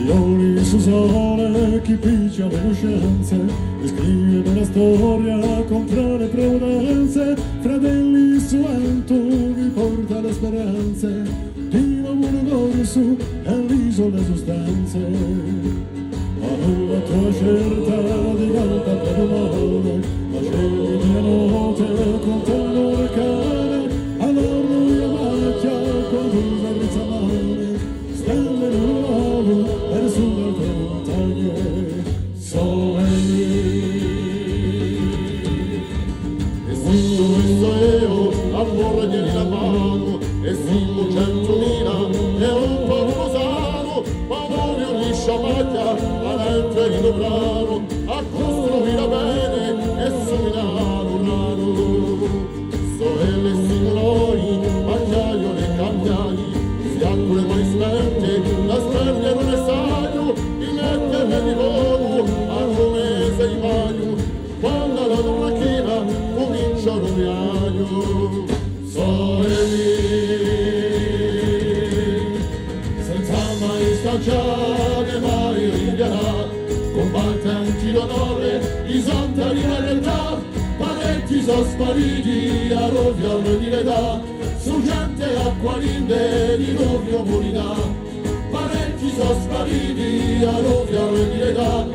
Fiori su sole, chi piccia le coscienze, e scrive della storia contro le prudenze. Fratelli su vento vi porta le speranze, di lavoro corso e l'iso le sostanze. Ma la tua certa di calda per umane, ma cieli di notte contano le cane, all'orgoglio macchia con tu servizia male, stelle nuove per sulle tue montagne, sole e questo io, amore tieni la mano, e siamo 100.000 e un po' rosano, ma noi ogni sciamacchia dentro il dobrano a costruire bene e sominare un rano. Sorelle e signori, macchiaio e cambiai, fianco le mani spente, la spende non è saio, mi mette me di volo, a come sei maio, quando la donna china comincia a roviaio. Sorelle, senza mai stagiare, mai riderà, combattenti d'onore, di santa libertà, parecchi sono spariti a Rovio di l'età, su gente acqua linde di Rovio morirà, parecchi sono spariti a Rovio di l'età,